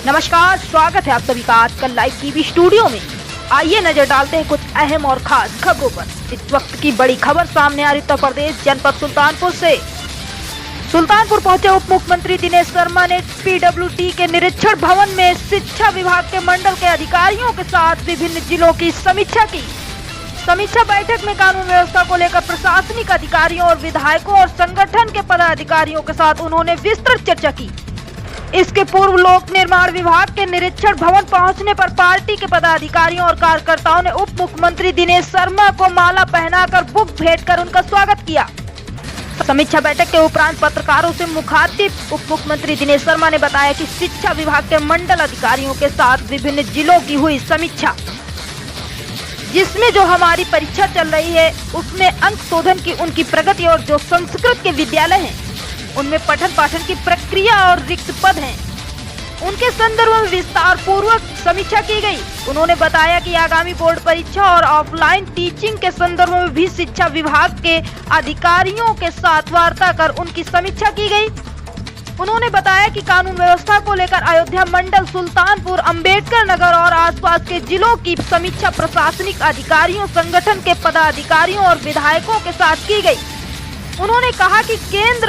नमस्कार, स्वागत है आप सभी का आजकल लाइव टीवी स्टूडियो में। आइए नजर डालते हैं कुछ अहम और खास खबरों पर। इस वक्त की बड़ी खबर सामने आ रही उत्तर प्रदेश जनपद सुल्तानपुर से। सुल्तानपुर पहुंचे उप मुख्यमंत्री दिनेश शर्मा ने पीडब्ल्यूडी के निरीक्षण भवन में शिक्षा विभाग के मंडल के अधिकारियों के साथ विभिन्न जिलों की समीक्षा की। समीक्षा बैठक में कानून व्यवस्था को लेकर प्रशासनिक अधिकारियों और विधायकों और संगठन के पदाधिकारियों के साथ उन्होंने विस्तृत चर्चा की। इसके पूर्व लोक निर्माण विभाग के निरीक्षण भवन पहुंचने पर पार्टी के पदाधिकारियों और कार्यकर्ताओं ने उप मुख्यमंत्री दिनेश शर्मा को माला पहनाकर बुक भेंट कर उनका स्वागत किया। समीक्षा बैठक के उपरांत पत्रकारों से मुखातिब उप मुख्यमंत्री दिनेश शर्मा ने बताया कि शिक्षा विभाग के मंडल अधिकारियों के साथ विभिन्न जिलों की हुई समीक्षा, जिसमें जो हमारी परीक्षा चल रही है उसमें अंक शोधन की उनकी प्रगति और जो संस्कृत के विद्यालय हैं उनमें पठन पाठन की प्रक्रिया और रिक्त पद हैं, उनके संदर्भ में विस्तार पूर्वक समीक्षा की गई। उन्होंने बताया कि आगामी बोर्ड परीक्षा और ऑफलाइन टीचिंग के संदर्भ में भी शिक्षा विभाग के अधिकारियों के साथ वार्ता कर उनकी समीक्षा की गई। उन्होंने बताया कि कानून व्यवस्था को लेकर अयोध्या मंडल, सुल्तानपुर, अंबेडकर नगर और आसपास के जिलों की समीक्षा प्रशासनिक अधिकारियों, संगठन के पदाधिकारियों और विधायकों के साथ की गई। उन्होंने कहा कि केंद्र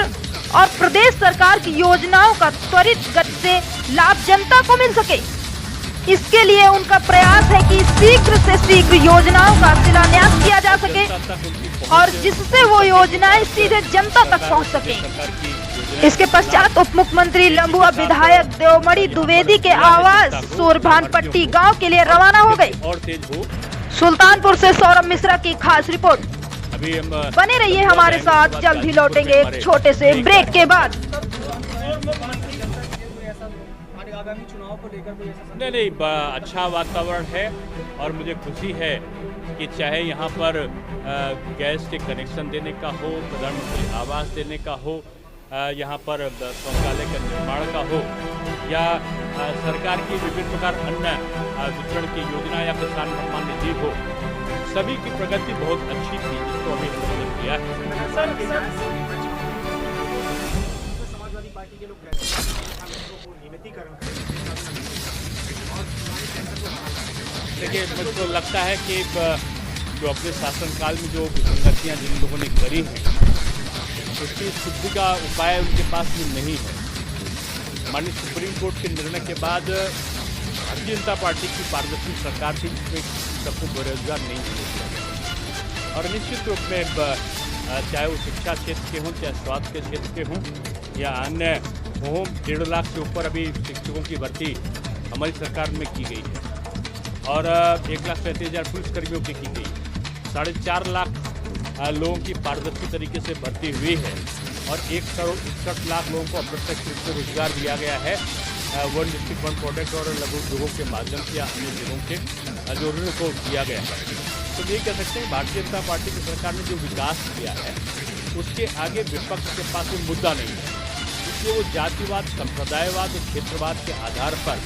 और प्रदेश सरकार की योजनाओं का त्वरित गति से लाभ जनता को मिल सके, इसके लिए उनका प्रयास है कि शीघ्र से शीघ्र योजनाओं का शिलान्यास किया जा सके और जिससे वो योजनाएं सीधे जनता तक पहुंच सके। इसके पश्चात उप मुख्यमंत्री लंबुआ विधायक देवमणि द्विवेदी के आवास सूरभानपट्टी गांव के लिए रवाना हो गए। सुल्तानपुर से सौरभ मिश्रा की खास रिपोर्ट। बने रहिए हमारे साथ, जल्द ही लौटेंगे एक छोटे से ब्रेक के बाद। नहीं, अच्छा वातावरण है और मुझे खुशी है कि चाहे यहाँ पर गैस के कनेक्शन देने का हो, प्रधानमंत्री आवास देने का हो, यहाँ पर शौचालय का निर्माण का हो या सरकार की विभिन्न प्रकार अन्य वितरण की योजना या किसान सम्मान निधि हो, सभी की प्रगति बहुत अच्छी थी, जिसको अभी हमने किया है। समाजवादी पार्टी के लोग देखिए, मुझको लगता है कि जो अपने शासनकाल में जो विसंगतियाँ जिन लोगों ने करी हैं उसकी शुद्धि का उपाय उनके पास में नहीं है। माननीय सुप्रीम कोर्ट के निर्णय के बाद भारतीय जनता पार्टी की पारदर्शी सरकार थी, जिसमें सबको बेरोजगार नहीं किया और निश्चित रूप में चाहे वो शिक्षा क्षेत्र के हों, चाहे स्वास्थ्य के क्षेत्र के हों या अन्य हों, 1.5 लाख से ऊपर अभी शिक्षकों की भर्ती हमारी सरकार में की गई है और 1,35,000 पुलिसकर्मियों की गई। 4.5 लाख लोगों की पारदर्शी तरीके से भर्ती हुई है और 1,61,00,000 लोगों को अप्रत्यक्ष रूप से रोजगार दिया गया है। वन डिस्ट्रिक्ट वन प्रोडक्ट और लघु उद्योगों के माध्यम से अन्य जिलों के जो ऋण को दिया गया है। तो ये कह सकते हैं भारतीय जनता पार्टी की सरकार ने जो विकास किया है उसके आगे विपक्ष के पास कोई मुद्दा नहीं है, इसलिए वो जातिवाद, संप्रदायवाद और क्षेत्रवाद के आधार पर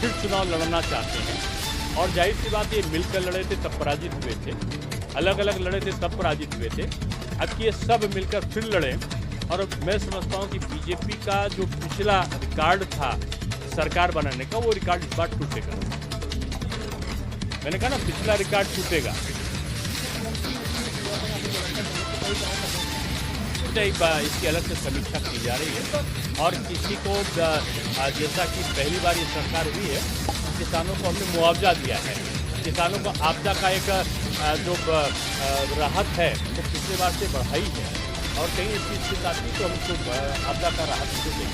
फिर चुनाव लड़ना चाहते हैं और जाहिर सी बात, ये मिलकर लड़े थे तब पराजित हुए थे, अलग अलग लड़े थे तब पराजित हुए थे। अब ये सब मिलकर फिर लड़े और मैं समझता हूँ कि बीजेपी का जो पिछला रिकॉर्ड था सरकार बनाने का, वो रिकॉर्ड इस बार टूटेगा। मैंने कहा ना, पिछला रिकॉर्ड टूटेगा। इसकी अलग से समीक्षा की जा रही है और किसी को जैसा कि पहली बार ये सरकार हुई है, किसानों को हमने मुआवजा दिया है। किसानों को आपदा का एक जो राहत है वो पिछले बार से बढ़ाई है और कहीं इस चीज़ के साथ ही तो हमको आपदा का राहत देंगे।